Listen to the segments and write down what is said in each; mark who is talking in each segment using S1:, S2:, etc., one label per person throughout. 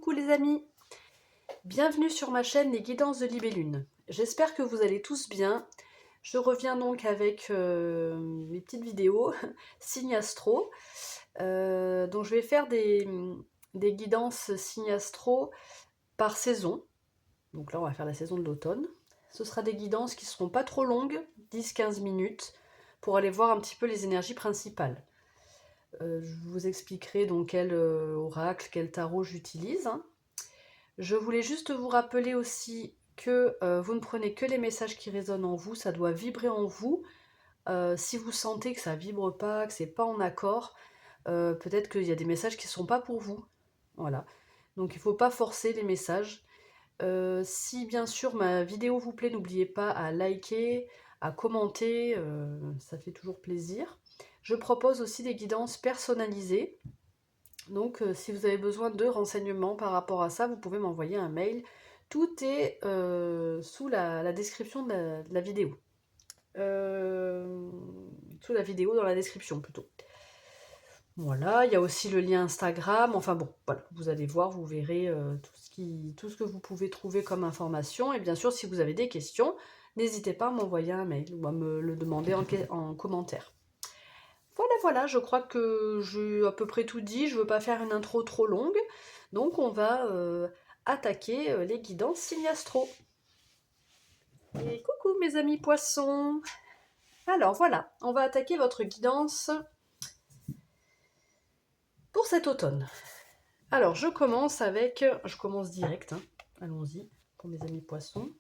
S1: Coucou les amis, bienvenue sur ma chaîne Les Guidances de Libellune. J'espère que vous allez tous bien. Je reviens donc avec mes petites vidéos signes astro. Donc je vais faire des guidances signes astro par saison. Donc là on va faire la saison de l'automne. Ce sera des guidances qui ne seront pas trop longues, 10-15 minutes, pour aller voir un petit peu les énergies principales. Je vous expliquerai donc quel oracle, quel tarot j'utilise. Je voulais juste vous rappeler aussi que vous ne prenez que les messages qui résonnent en vous, ça doit vibrer en vous. Si vous sentez que ça vibre pas, que c'est pas en accord, peut-être qu'il y a des messages qui ne sont pas pour vous. Voilà. Donc il ne faut pas forcer les messages. Si bien sûr ma vidéo vous plaît, n'oubliez pas à liker, à commenter, ça fait toujours plaisir. Je propose aussi des guidances personnalisées. Donc si vous avez besoin de renseignements par rapport à ça, vous pouvez m'envoyer un mail. Tout est sous la description de la vidéo. Sous la vidéo, dans la description plutôt. Voilà, il y a aussi le lien Instagram. Enfin bon, voilà, vous allez voir, vous verrez tout ce que vous pouvez trouver comme information. Et bien sûr, si vous avez des questions, n'hésitez pas à m'envoyer un mail ou à me le demander en commentaire. Voilà, je crois que j'ai à peu près tout dit. Je ne veux pas faire une intro trop longue. Donc on va attaquer les guidances signes astro. Et coucou mes amis poissons. Alors voilà, on va attaquer votre guidance pour cet automne. Alors je commence direct, hein. Allons-y pour mes amis poissons.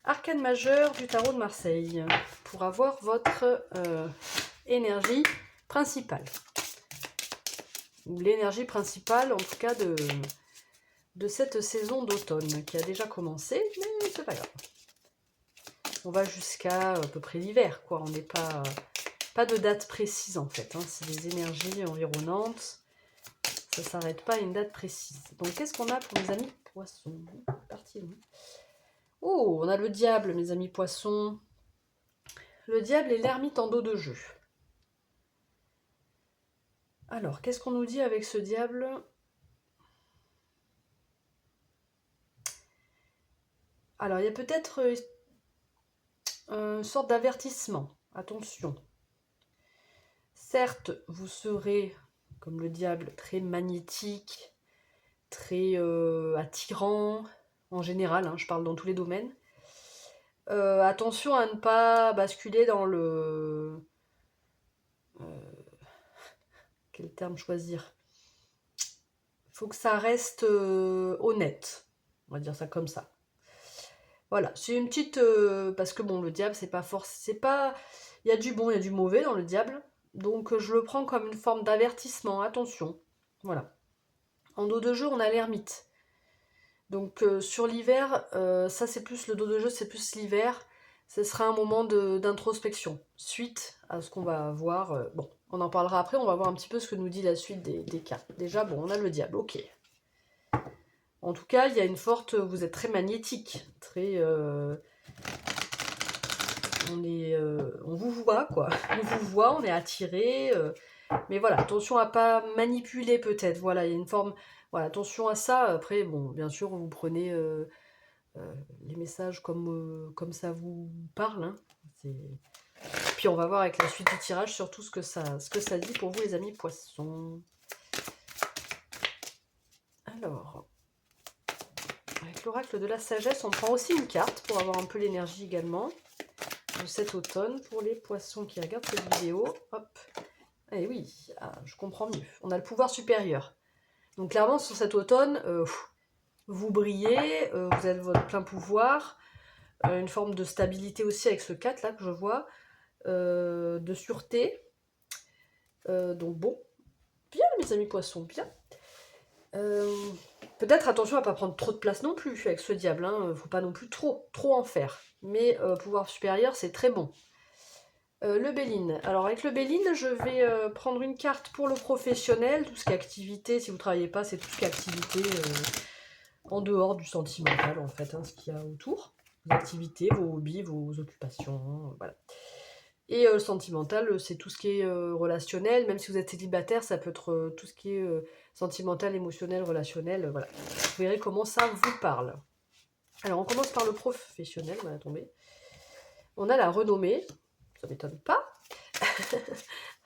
S1: Arcane majeur du tarot de Marseille, pour avoir votre énergie principale. Ou l'énergie principale en tout cas de cette saison d'automne qui a déjà commencé, mais c'est pas grave. On va jusqu'à peu près l'hiver, quoi. On n'est pas de date précise en fait, hein. C'est des énergies environnantes. Ça ne s'arrête pas à une date précise. Donc qu'est-ce qu'on a pour mes amis poissons? Parti. Oh, on a le diable, mes amis poissons. Le diable et l'ermite en dos de jeu. Alors, qu'est-ce qu'on nous dit avec ce diable? Alors, il y a peut-être une sorte d'avertissement. Attention. Certes, vous serez, comme le diable, très magnétique, très attirant, en général, hein, je parle dans tous les domaines. Attention à ne pas basculer dans le... quel terme choisir? Il faut que ça reste honnête, on va dire ça comme ça. Voilà, c'est une petite... parce que bon, le diable, c'est pas forcément... C'est pas... Il y a du bon, il y a du mauvais dans le diable. Donc je le prends comme une forme d'avertissement, attention. Voilà. En dos de jeu, on a l'ermite. Donc sur l'hiver, ça c'est plus le dos de jeu, c'est plus l'hiver. Ce sera un moment d'introspection, suite à ce qu'on va voir. Bon, on en parlera après, on va voir un petit peu ce que nous dit la suite des cartes. Déjà, bon, on a le diable, ok. En tout cas, il y a une forte... Vous êtes très magnétique, très... on vous voit, quoi. On vous voit, on est attiré. Mais voilà, attention à pas manipuler peut-être. Voilà, il y a une forme... Voilà, attention à ça. Après, bon, bien sûr, vous prenez les messages comme ça vous parle. Hein. Puis on va voir avec la suite du tirage surtout ce que ça dit pour vous, les amis poissons. Alors, avec l'oracle de la sagesse, on prend aussi une carte pour avoir un peu l'énergie également de cet automne pour les poissons qui regardent cette vidéo. Hop. Eh oui, je comprends mieux. On a le pouvoir supérieur. Donc clairement, sur cet automne, vous brillez, vous avez votre plein pouvoir, une forme de stabilité aussi avec ce 4 là que je vois, de sûreté. Donc bon, bien mes amis poissons, bien. Peut-être attention à ne pas prendre trop de place non plus avec ce diable, hein. Faut pas non plus trop en faire. Mais pouvoir supérieur, c'est très bon. Le Béline. Alors avec le Béline, je vais prendre une carte pour le professionnel, tout ce qui est activité. Si vous ne travaillez pas, c'est tout ce qui est activité en dehors du sentimental en fait, hein, ce qu'il y a autour. Vos activités, vos hobbies, vos occupations, voilà. Et le sentimental, c'est tout ce qui est relationnel, même si vous êtes célibataire, ça peut être tout ce qui est sentimental, émotionnel, relationnel, voilà. Vous verrez comment ça vous parle. Alors, on commence par le professionnel, on va tomber. On a la renommée, ça m'étonne pas,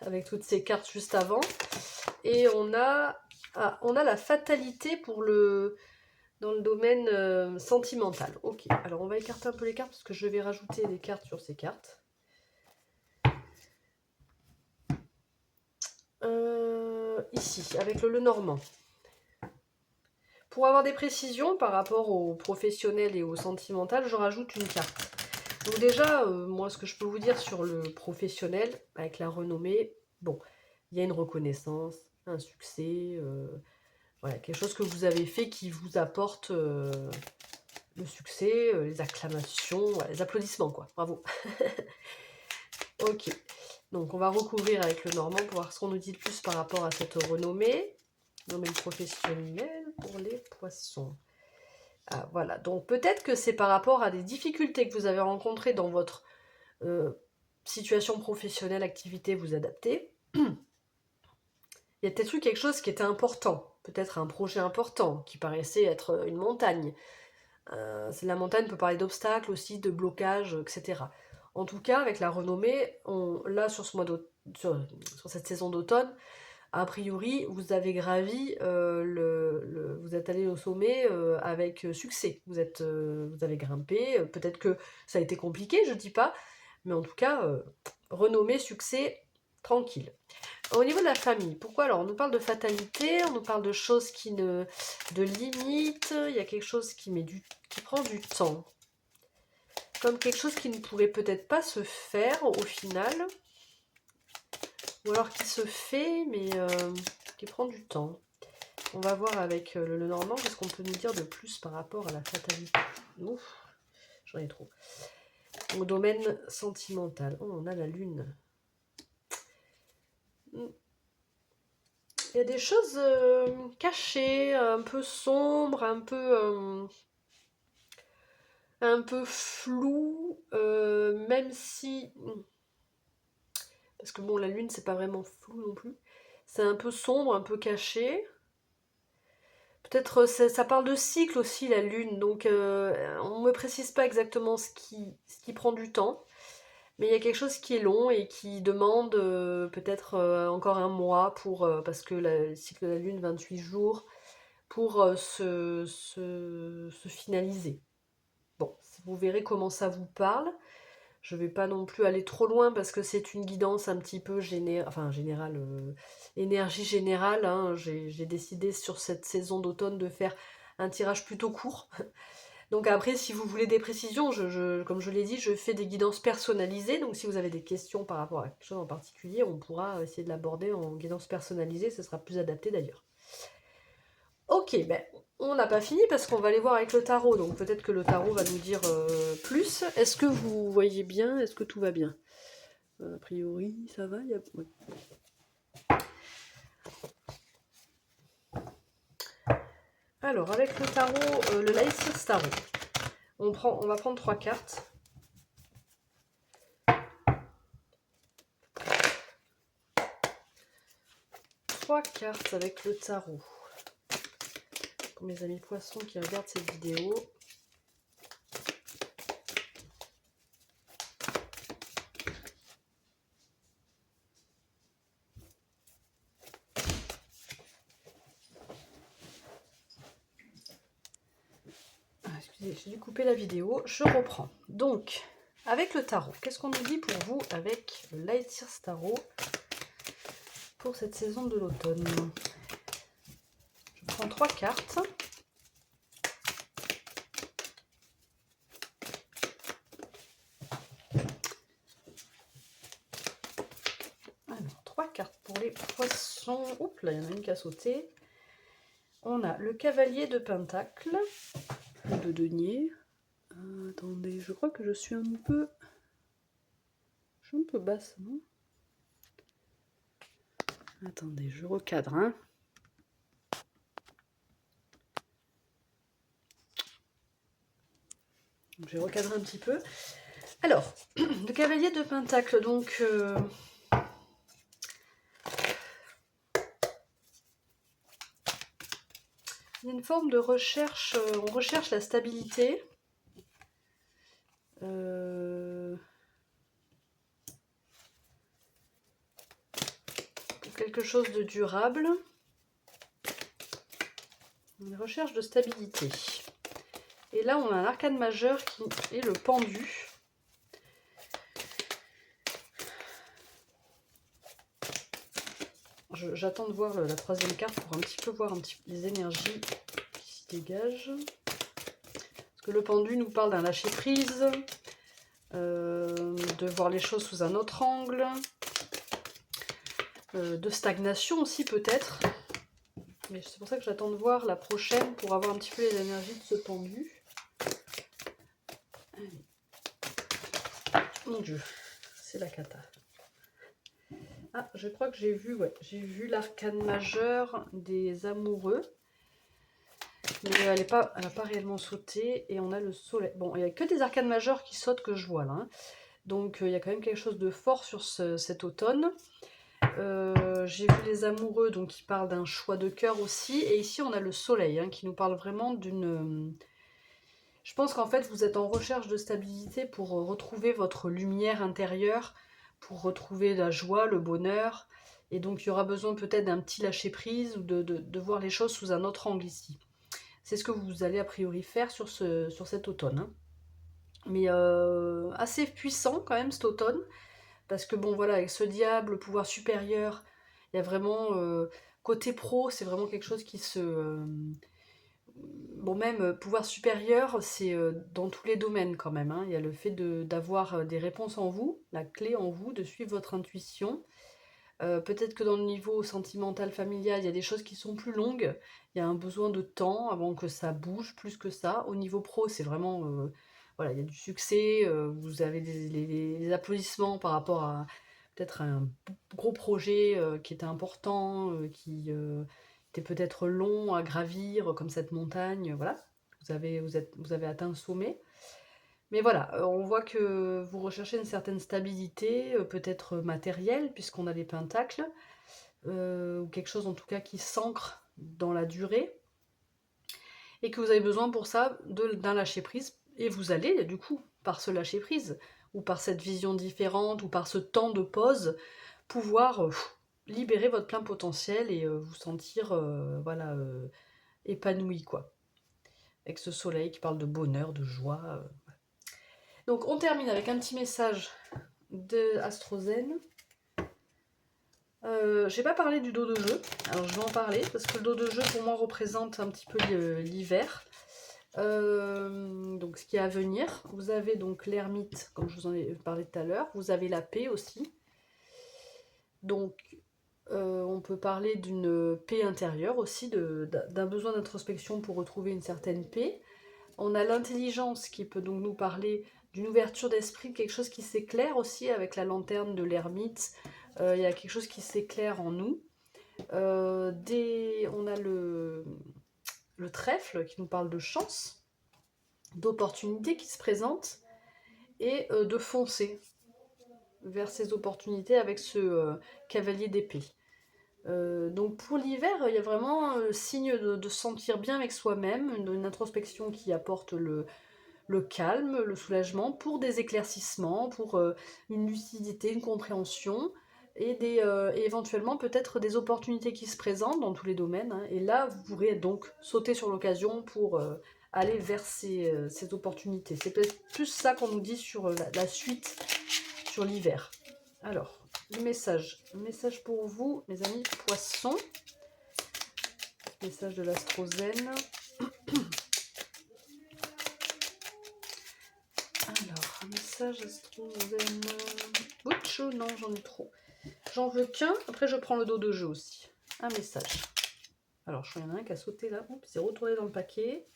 S1: avec toutes ces cartes juste avant. Et on a la fatalité pour dans le domaine sentimental. Ok, alors on va écarter un peu les cartes parce que je vais rajouter des cartes sur ces cartes. Ici, avec le Lenormand. Pour avoir des précisions par rapport au professionnel et au sentimental, je rajoute une carte. Donc déjà, moi, ce que je peux vous dire sur le professionnel, avec la renommée, bon, il y a une reconnaissance, un succès, voilà, quelque chose que vous avez fait qui vous apporte le succès, les acclamations, voilà, les applaudissements, quoi. Bravo. Ok. Donc, on va recouvrir avec le Normand pour voir ce qu'on nous dit de plus par rapport à cette renommée. Domaine professionnel pour les poissons. Ah, voilà. Donc, peut-être que c'est par rapport à des difficultés que vous avez rencontrées dans votre situation professionnelle, activité, vous adaptez. Il y a peut-être eu quelque chose qui était important. Peut-être un projet important qui paraissait être une montagne. La montagne peut parler d'obstacles aussi, de blocages, etc. En tout cas, avec la renommée, là, sur cette saison d'automne, a priori, vous avez gravi, vous êtes allé au sommet avec succès. Vous avez grimpé. Peut-être que ça a été compliqué, je ne dis pas. Mais en tout cas, renommée, succès, tranquille. Au niveau de la famille, pourquoi alors? On nous parle de fatalité, on nous parle de choses de limites, il y a quelque chose qui prend du temps. Comme quelque chose qui ne pourrait peut-être pas se faire au final. Ou alors qui se fait, mais qui prend du temps. On va voir avec le Normand, qu'est-ce qu'on peut nous dire de plus par rapport à la fatalité. Ouf, j'en ai trop. Au domaine sentimental. Oh, on a la lune. Il y a des choses cachées, un peu sombres, un peu floues, même si... Parce que bon, la lune, c'est pas vraiment flou non plus. C'est un peu sombre, un peu caché. Peut-être ça parle de cycle aussi, la lune. Donc, on ne me précise pas exactement ce qui prend du temps. Mais il y a quelque chose qui est long et qui demande peut-être encore un mois parce que le cycle de la lune, 28 jours, pour se finaliser. Bon, vous verrez comment ça vous parle. Je ne vais pas non plus aller trop loin parce que c'est une guidance un petit peu générale, énergie générale. Hein. J'ai décidé sur cette saison d'automne de faire un tirage plutôt court. Donc après, si vous voulez des précisions, comme je l'ai dit, je fais des guidances personnalisées. Donc si vous avez des questions par rapport à quelque chose en particulier, on pourra essayer de l'aborder en guidance personnalisée. Ce sera plus adapté d'ailleurs. Ok, ben on n'a pas fini parce qu'on va aller voir avec le tarot. Donc peut-être que le tarot va nous dire plus. Est-ce que vous voyez bien? Est-ce que tout va bien? A priori, ça va. Ouais. Alors, avec le tarot, le Lightseers Tarot, on va prendre 3 cartes. Trois cartes avec le tarot. Pour mes amis poissons qui regardent cette vidéo. Excusez, j'ai dû couper la vidéo. Je reprends. Donc, avec le tarot, qu'est-ce qu'on nous dit pour vous avec le Lightseers Tarot pour cette saison de l'automne? Je prends 3 cartes. Alors, 3 cartes pour les poissons. Oups, là, il y en a une qui a sauté. On a le cavalier de pentacle, ou de denier. Attendez, je crois que je suis un peu basse, non? Attendez, je recadre, hein. Je vais recadrer un petit peu. Alors, le cavalier de Pentacle, donc... il y a une forme de recherche, on recherche la stabilité. Pour quelque chose de durable. Une recherche de stabilité. Et là, on a un arcane majeur qui est le pendu. J'attends de voir la troisième carte pour un petit peu voir les énergies qui s'y dégagent. Parce que le pendu nous parle d'un lâcher-prise, de voir les choses sous un autre angle, de stagnation aussi peut-être. Mais c'est pour ça que j'attends de voir la prochaine pour avoir un petit peu les énergies de ce pendu. Allez. Mon Dieu, c'est la cata. Ah, je crois que j'ai vu, ouais, j'ai vu l'arcane majeur des amoureux. Mais elle n'a pas réellement sauté. Et on a le soleil. Bon, il n'y a que des arcanes majeurs qui sautent que je vois là. Hein. Donc il y a quand même quelque chose de fort sur cet automne. J'ai vu les amoureux, donc qui parlent d'un choix de cœur aussi. Et ici, on a le soleil, hein, qui nous parle vraiment d'une... Je pense qu'en fait, vous êtes en recherche de stabilité pour retrouver votre lumière intérieure, pour retrouver la joie, le bonheur. Et donc, il y aura besoin peut-être d'un petit lâcher-prise ou de voir les choses sous un autre angle ici. C'est ce que vous allez a priori faire sur cet automne. Hein. Mais assez puissant quand même cet automne. Parce que bon, voilà, avec ce diable, pouvoir supérieur, il y a vraiment... côté pro, c'est vraiment quelque chose qui se... bon, même pouvoir supérieur, c'est dans tous les domaines quand même. Hein. Il y a le fait d'avoir des réponses en vous, la clé en vous, de suivre votre intuition. Peut-être que dans le niveau sentimental, familial, il y a des choses qui sont plus longues. Il y a un besoin de temps avant que ça bouge plus que ça. Au niveau pro, c'est vraiment... voilà, il y a du succès. Vous avez les applaudissements par rapport à peut-être un gros projet qui était important, qui était peut-être long à gravir, comme cette montagne. Voilà, vous avez atteint le sommet. Mais voilà, on voit que vous recherchez une certaine stabilité, peut-être matérielle, puisqu'on a les pentacles, ou quelque chose en tout cas qui s'ancre dans la durée, et que vous avez besoin pour ça d'un lâcher-prise, et vous allez du coup, par ce lâcher-prise, ou par cette vision différente, ou par ce temps de pause, pouvoir libérer votre plein potentiel et vous sentir voilà, épanoui, quoi. Avec ce soleil qui parle de bonheur, de joie. Donc on termine avec un petit message de Astrozen. J'ai pas parlé du dos de jeu, alors je vais en parler parce que le dos de jeu pour moi représente un petit peu l'hiver. Donc ce qui est à venir, vous avez donc l'ermite, comme je vous en ai parlé tout à l'heure, vous avez la paix aussi. Donc on peut parler d'une paix intérieure aussi, d'un besoin d'introspection pour retrouver une certaine paix. On a l'intelligence qui peut donc nous parler d'une ouverture d'esprit, quelque chose qui s'éclaire aussi avec la lanterne de l'ermite. Il y a quelque chose qui s'éclaire en nous. On a le trèfle qui nous parle de chance, d'opportunités qui se présentent et de foncer vers ces opportunités avec ce cavalier d'épée. Donc pour l'hiver, il y a vraiment le signe de se sentir bien avec soi-même, une introspection qui apporte le calme, le soulagement, pour des éclaircissements, pour une lucidité, une compréhension, et éventuellement peut-être des opportunités qui se présentent dans tous les domaines. Hein. Et là, vous pourrez donc sauter sur l'occasion pour aller vers ces opportunités. C'est peut-être plus ça qu'on nous dit sur la suite, sur l'hiver. Alors, le message pour vous, mes amis poissons. Message de l'Astrozen. Alors, un message Astrozen. Butcho, non, j'en ai trop. J'en veux qu'un, après je prends le dos de jeu aussi. Un message. Alors, je crois qu'il y en a un qui a sauté là. Oups, c'est retourné dans le paquet.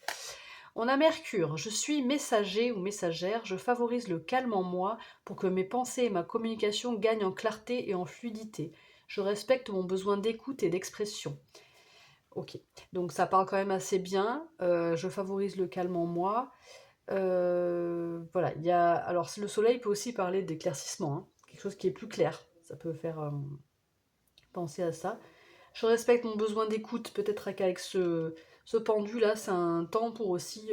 S1: On a Mercure. Je suis messager ou messagère. Je favorise le calme en moi pour que mes pensées et ma communication gagnent en clarté et en fluidité. Je respecte mon besoin d'écoute et d'expression. Ok, donc ça parle quand même assez bien. Je favorise le calme en moi. Voilà, il y a... Alors le soleil peut aussi parler d'éclaircissement, hein, quelque chose qui est plus clair. Ça peut faire penser à ça. Je respecte mon besoin d'écoute, peut-être qu'avec ce pendu là, c'est un temps pour aussi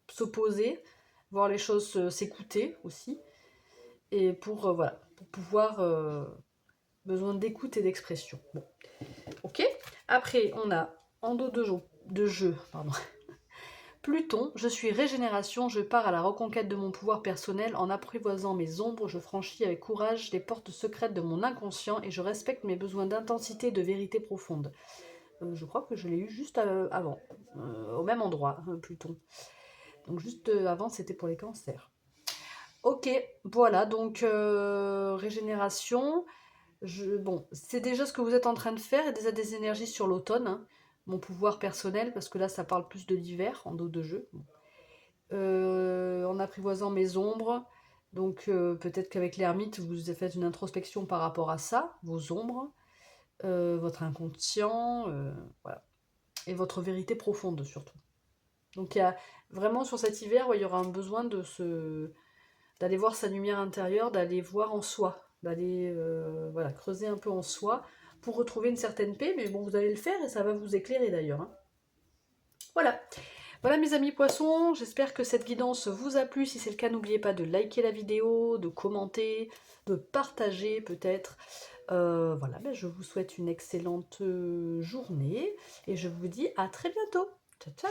S1: se poser, voir les choses s'écouter aussi, et pour, voilà, pour pouvoir... besoin d'écoute et d'expression. Bon, ok. Après, on a en dos de jeu, pardon. Pluton, je suis régénération, je pars à la reconquête de mon pouvoir personnel en apprivoisant mes ombres, je franchis avec courage les portes secrètes de mon inconscient et je respecte mes besoins d'intensité et de vérité profonde. Je crois que je l'ai eu juste avant, au même endroit, Pluton. Donc juste avant, c'était pour les cancers. Ok, voilà, donc régénération. Bon, c'est déjà ce que vous êtes en train de faire, et déjà des énergies sur l'automne, hein. Mon pouvoir personnel, parce que là ça parle plus de l'hiver en dos de jeu. Bon. En apprivoisant mes ombres, donc peut-être qu'avec l'ermite vous faites une introspection par rapport à ça, vos ombres, votre inconscient, voilà, et votre vérité profonde surtout. Donc il y a vraiment sur cet hiver, ouais, il y aura un besoin d'aller voir sa lumière intérieure, d'aller voir en soi, d'aller voilà, creuser un peu en soi pour retrouver une certaine paix, mais bon, vous allez le faire et ça va vous éclairer d'ailleurs, hein. Voilà. Voilà mes amis poissons, j'espère que cette guidance vous a plu. Si c'est le cas, n'oubliez pas de liker la vidéo, de commenter, de partager peut-être. Voilà, ben je vous souhaite une excellente journée et je vous dis à très bientôt. Ciao, ciao!